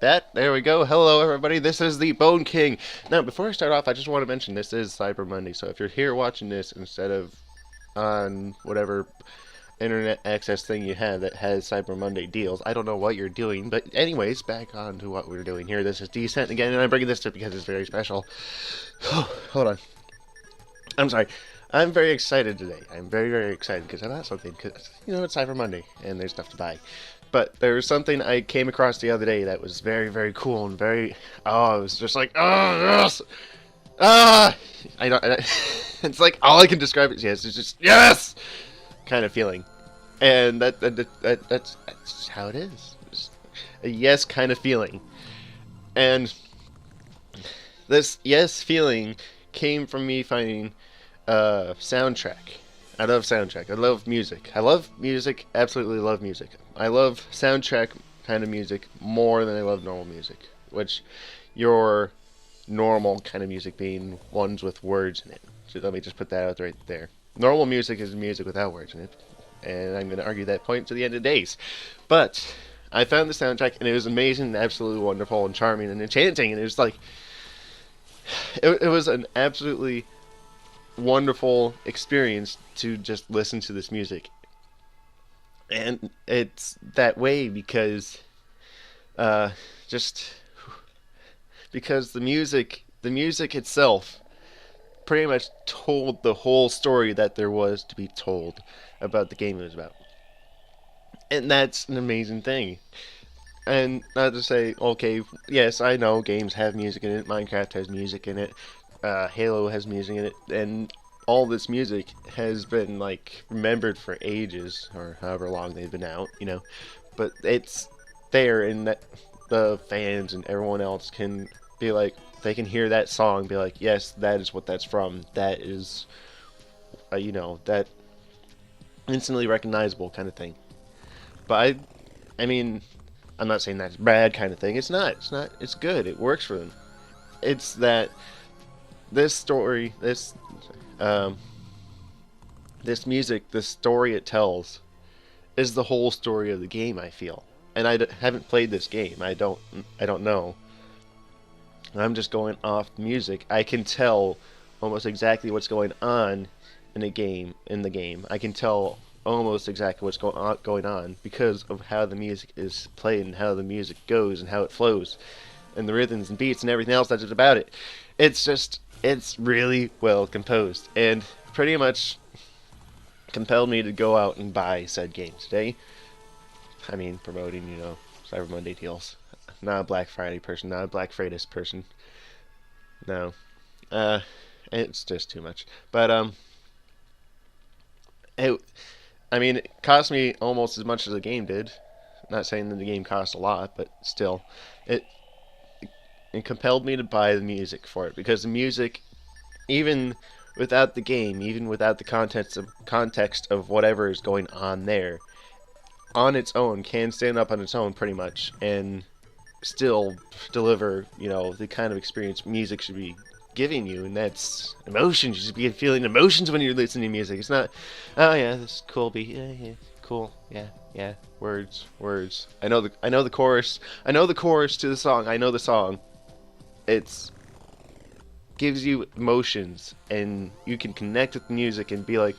that. There we go. Hello, everybody. This is the Bone King. Now, before I start off, I just want to mention this is Cyber Monday. So if you're here watching this instead of on whatever internet access thing you have that has Cyber Monday deals, I don't know what you're doing. But anyways, back on to what we're doing here. This is Descent again, and I'm bringing this up because it's very special. Hold on. I'm sorry. I'm very excited today. I'm very, very excited because I bought something. Because, it's Cyber Monday and there's stuff to buy. But there was something I came across the other day that was very, very cool and very. Oh, it was just like, oh, yes! Ah! I don't. It's like all I can describe it as is just, yes! Kind of feeling. And that's how it is. Just a yes kind of feeling. And this yes feeling came from me finding soundtrack. I love soundtrack. I love music. I love music. Absolutely love music. I love soundtrack kind of music more than I love normal music. Which your normal kind of music being ones with words in it. So let me just put that out right there. Normal music is music without words in it. And I'm going to argue that point to the end of days. But I found the soundtrack and it was amazing and absolutely wonderful and charming and enchanting. And it was like, it was an absolutely wonderful experience to just listen to this music. And it's that way because just because the music itself pretty much told the whole story that there was to be told about the game it was about. And that's an amazing thing. And not to say, okay, yes, I know games have music in it, Minecraft has music in it, Halo has music in it, and all this music has been like remembered for ages or however long they've been out. But it's there, and that the fans and everyone else can be like, they can hear that song, and be like, yes, that is what that's from. That is, that instantly recognizable kind of thing. But I mean, I'm not saying that's bad kind of thing. It's not. It's not. It's good. It works for them. It's that this story, um, this music, the story it tells, is the whole story of the game. I feel, and haven't played this game. I don't know. I'm just going off the music. I can tell almost exactly what's going on in a game. In the game, I can tell almost exactly what's going on because of how the music is played and how the music goes and how it flows and the rhythms and beats and everything else that's about it. It's really well composed and pretty much compelled me to go out and buy said game today. I mean, promoting, Cyber Monday deals. Not a Black Friday person, not a Black Friday person. No. Uh, it's just too much. But, it, I mean, it cost me almost as much as the game did. Not saying that the game cost a lot, but still. It, it compelled me to buy the music for it because the music, even without the game, even without the context of whatever is going on there, on its own can stand up on its own pretty much and still deliver, the kind of experience music should be giving you, and that's emotions. You should be feeling emotions when you're listening to music. It's not, oh yeah, this is cool beat, yeah, yeah, cool, yeah, yeah, words. I know the chorus. I know the chorus to the song. I know the song. It's gives you emotions, and you can connect with the music and be like,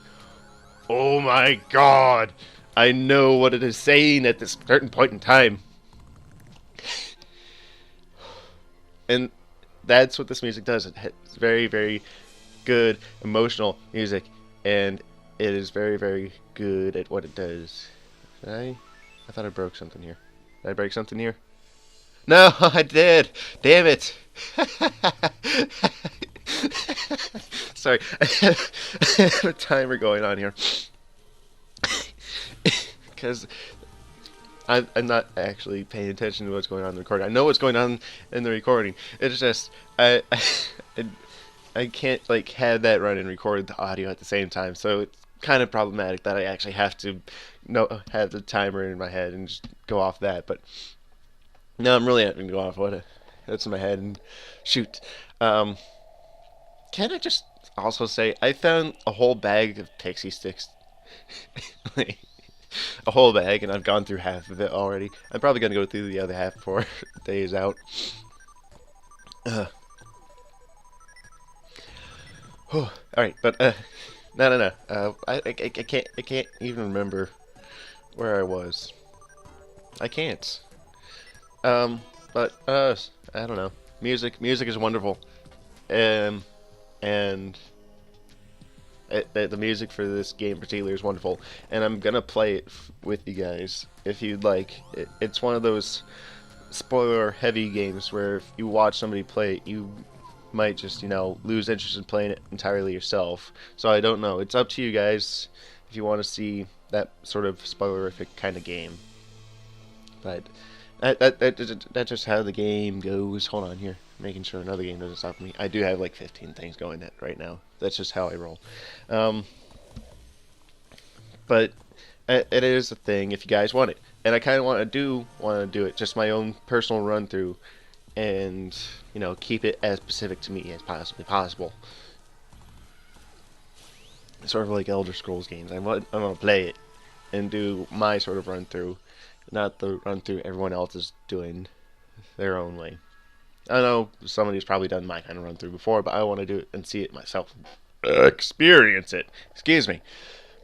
oh my god, I know what it is saying at this certain point in time. And that's what this music does. It's very, very good emotional music, and it is very, very good at what it does. Did I thought I broke something here. Did I break something here? No, I did. Damn it. Sorry, I have a timer going on here because I'm not actually paying attention to what's going on in the recording. I know what's going on in the recording. It's just I, I can't like have that run and record the audio at the same time. So it's kind of problematic that I actually have to have the timer in my head and just go off that. But no, I'm really having to go off that's in my head and shoot. Um, can I just also say I found a whole bag of pixie sticks. a whole bag, and I've gone through half of it already. I'm probably gonna go through the other half before the day is out. Uh, all right, but no. I can't even remember where I was. I can't. But I don't know. Music is wonderful. Um, and the music for this game particularly is wonderful, and I'm gonna play it with you guys if you'd like. It's one of those spoiler-heavy games where if you watch somebody play it, you might just lose interest in playing it entirely yourself. So I don't know. It's up to you guys if you want to see that sort of spoilerific kind of game. But that's just how the game goes. Hold on here, making sure another game doesn't stop me. I do have like 15 things going right now. That's just how I roll. Um, but it is a thing if you guys want it, and I kind of want to do it, just my own personal run through, and keep it as specific to me as possibly possible. Sort of like Elder Scrolls games. I'm gonna play it and do my sort of run through, not the run through everyone else is doing their own way. I know somebody's probably done my kind of run through before, but I want to do it and see it myself. Experience it. Excuse me.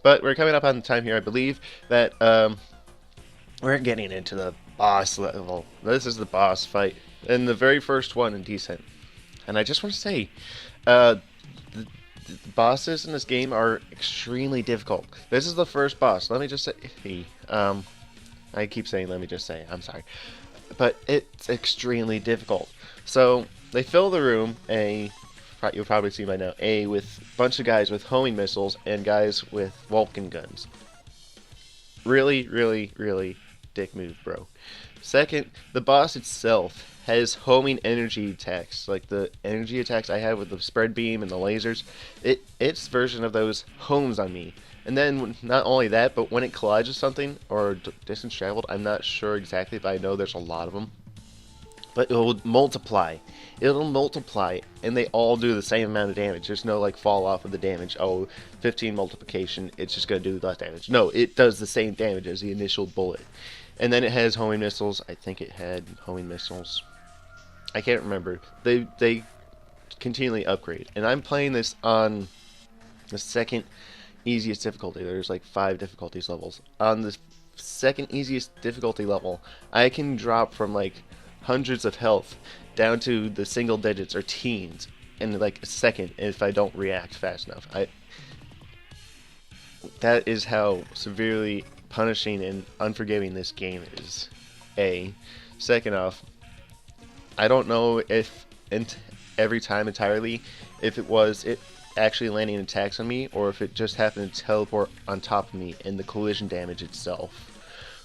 But we're coming up on the time here, I believe, that we're getting into the boss level. This is the boss fight. And the very first one in Descent. And I just want to say, the bosses in this game are extremely difficult. This is the first boss. Let me just say, I keep saying let me just say, I'm sorry. But it's extremely difficult. So they fill the room, you'll probably see by now, with a bunch of guys with homing missiles and guys with Vulcan guns. Really, really, really dick move, bro. Second, the boss itself has homing energy attacks, like the energy attacks I have with the spread beam and the lasers. Its version of those homes on me. And then not only that, but when it collides with something or distance traveled, I'm not sure exactly, but I know there's a lot of them. But it will multiply. It'll multiply, and they all do the same amount of damage. There's no like fall off of the damage. Oh, 15 multiplication, it's just going to do less damage. No, it does the same damage as the initial bullet. And then it has homing missiles. I think it had homing missiles. I can't remember. They continually upgrade. And I'm playing this on the second easiest difficulty. There's like 5 difficulties levels. On the second easiest difficulty level, I can drop from like hundreds of health down to the single digits or teens in like a second if I don't react fast enough. That is how severely punishing and unforgiving this game is. Second off, I don't know if every time entirely if it actually landing attacks on me or if it just happened to teleport on top of me and the collision damage itself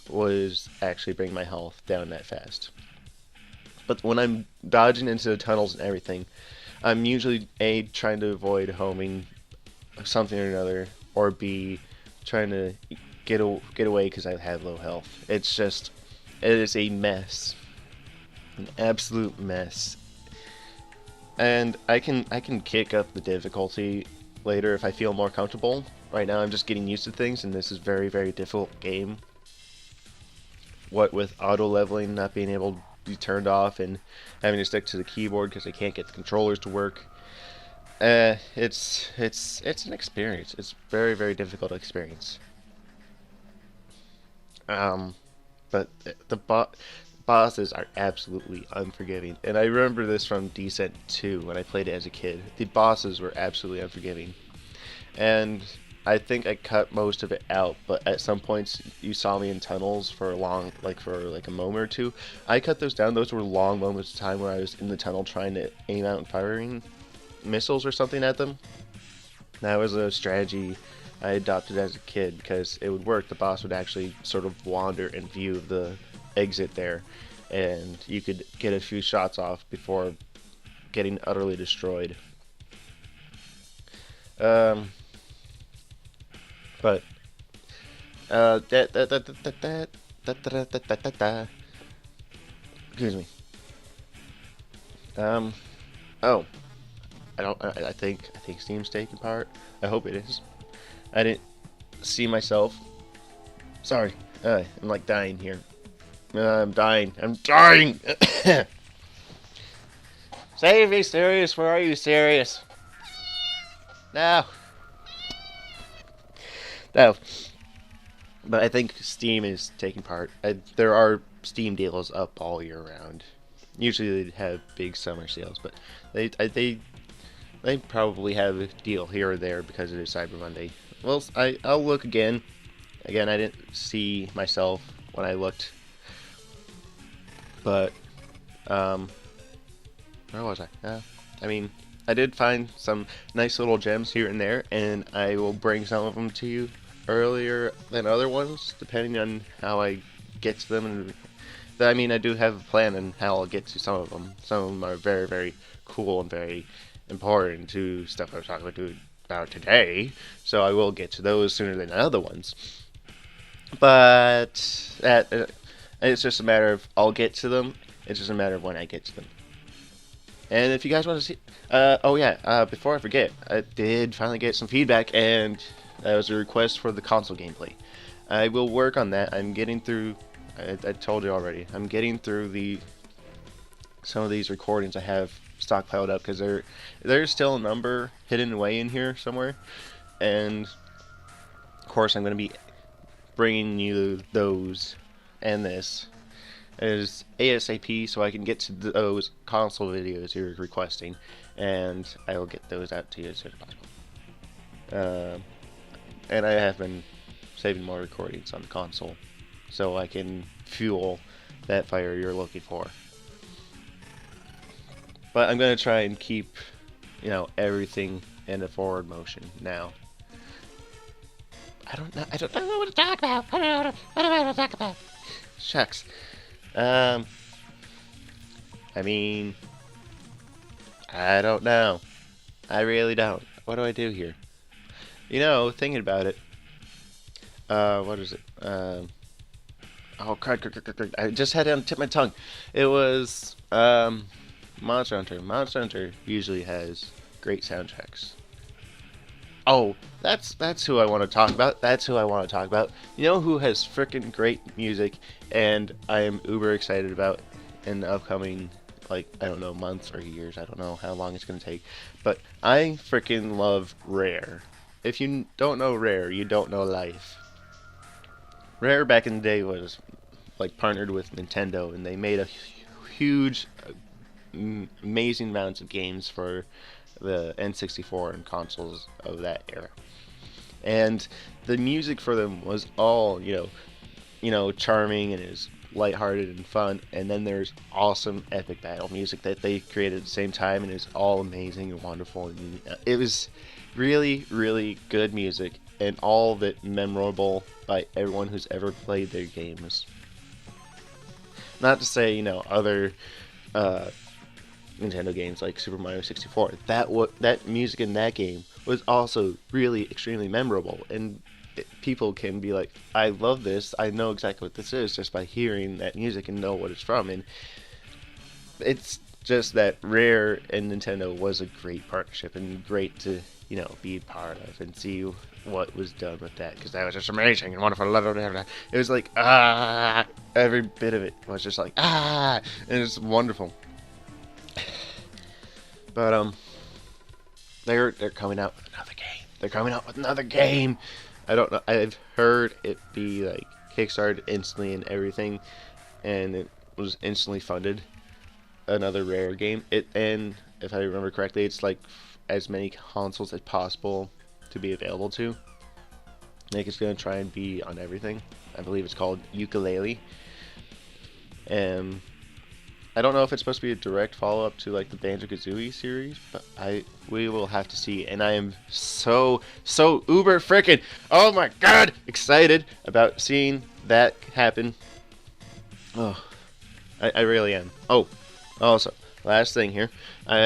was actually bringing my health down that fast. But when I'm dodging into the tunnels and everything, I'm usually A, trying to avoid homing something or another, or B, trying to get away because I have low health. It is a mess. An absolute mess. And I can kick up the difficulty later if I feel more comfortable. Right now I'm just getting used to things, and this is a very, very difficult game. What with auto leveling not being able to be turned off and having to stick to the keyboard because I can't get the controllers to work. It's an experience. It's very, very difficult experience. But the bosses are absolutely unforgiving. And I remember this from Descent 2 when I played it as a kid. The bosses were absolutely unforgiving. And I think I cut most of it out, but at some points you saw me in tunnels for a moment or two. I cut those down. Those were long moments of time where I was in the tunnel trying to aim out and firing missiles or something at them. That was a strategy I adopted as a kid because it would work. The boss would actually sort of wander in view of the exit there, and you could get a few shots off before getting utterly destroyed. But excuse me. Oh, I think Steam's taking part. I hope it is. I didn't see myself Sorry, I'm like dying here. I'm dying. I'm dying. Save me, serious. Where are you, serious? No, no. But I think Steam is taking part. There are Steam deals up all year round. Usually they have big summer sales, but they probably have a deal here or there because it is Cyber Monday. Well, I'll look again. Again, I didn't see myself when I looked, but um, where was I? I mean, I did find some nice little gems here and there, and I will bring some of them to you earlier than other ones, depending on how I get to them. And I mean, I do have a plan on how I'll get to some of them. Some of them are very, very cool and very important to stuff I was talking about today, so I will get to those sooner than other ones. But it's just a matter of I'll get to them. It's just a matter of when I get to them. And if you guys want to see, oh yeah, before I forget, I did finally get some feedback, and that was a request for the console gameplay. I will work on that. I'm getting through. I told you already. I'm getting through some of these recordings I have stockpiled up because there's still a number hidden away in here somewhere, and of course I'm going to be bringing you those and this as ASAP so I can get to those console videos you're requesting, and I will get those out to you as soon as possible. And I have been saving more recordings on the console so I can fuel that fire you're looking for. But I'm going to try and keep, everything in a forward motion now. I don't know what to talk about. I don't know what to talk about. Shucks. I mean, I don't know. I really don't. What do I do here? Thinking about it. What is it? Oh, crud. I just had to untip my tongue. It was, Monster Hunter. Monster Hunter usually has great soundtracks. Oh, that's who I want to talk about. That's who I want to talk about. You know who has freaking great music, and I am uber excited about in the upcoming, I don't know, months or years. I don't know how long it's going to take. But I freaking love Rare. If you don't know Rare, you don't know life. Rare back in the day was partnered with Nintendo, and they made a huge, amazing amounts of games for the N64 and consoles of that era. And the music for them was all, charming and is lighthearted and fun. And then there's awesome epic battle music that they created at the same time, and is all amazing and wonderful. And it was really, really good music, and all of it memorable by everyone who's ever played their games. Not to say, other Nintendo games like Super Mario 64. That music in that game was also really extremely memorable, and people can be like, I love this, I know exactly what this is just by hearing that music and know what it's from. And it's just that Rare and Nintendo was a great partnership, and great to be part of and see what was done with that, because that was just amazing and wonderful. It was like every bit of it was just like and it's wonderful. But they're coming out with another game. They're coming out with another game. I don't know. I've heard it be kickstarted instantly and everything, and it was instantly funded. Another Rare game. And if I remember correctly, it's as many consoles as possible to be available to. It's gonna try and be on everything. I believe it's called Ukulele. And I don't know if it's supposed to be a direct follow-up to the Banjo-Kazooie series, but we will have to see. And I am so uber frickin', oh my god, excited about seeing that happen. Oh, I really am. Oh, also, last thing here, I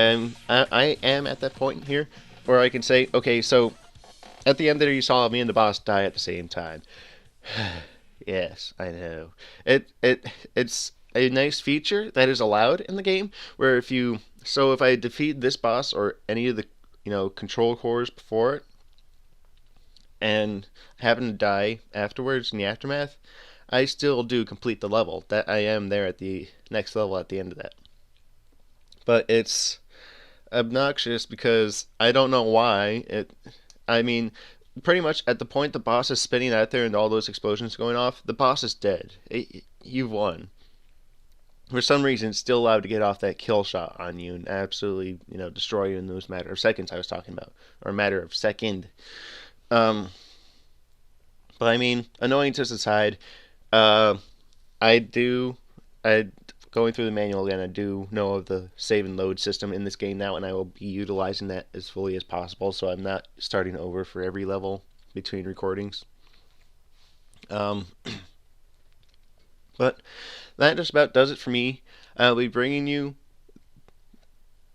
am at that point here where I can say, okay, so at the end there you saw me and the boss die at the same time. Yes, I know. It's a nice feature that is allowed in the game, where if I defeat this boss or any of the control cores before it, and happen to die afterwards in the aftermath, I still do complete the level. That I am there at the next level at the end of that. But it's obnoxious because I don't know why. I mean, pretty much at the point the boss is spinning out there and all those explosions going off, the boss is dead. You've won. For some reason, it's still allowed to get off that kill shot on you and absolutely, destroy you in those matter of seconds I was talking about, or a matter of second. Um, but I mean, annoyances aside, uh, I do, I going through the manual again. I do know of the save and load system in this game now, and I will be utilizing that as fully as possible. So I'm not starting over for every level between recordings. Um, but that just about does it for me. I'll be bringing you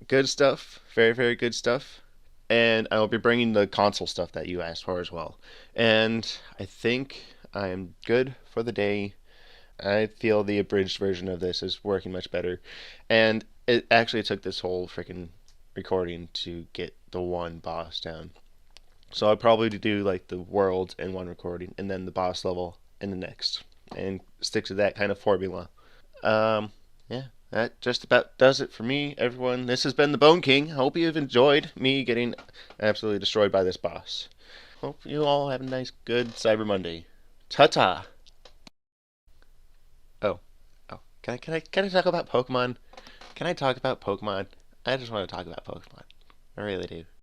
good stuff, very very good stuff, and I will be bringing the console stuff that you asked for as well. And I think I am good for the day. I feel the abridged version of this is working much better. And it actually took this whole freaking recording to get the one boss down. So I'll probably do like the world in one recording and then the boss level in the next. And stick to that kind of formula. Yeah, that just about does it for me, everyone. This has been the Bone King. I hope you've enjoyed me getting absolutely destroyed by this boss. Hope you all have a nice, good Cyber Monday. Ta ta! Oh, oh, can I talk about Pokemon? Can I talk about Pokemon? I just want to talk about Pokemon. I really do.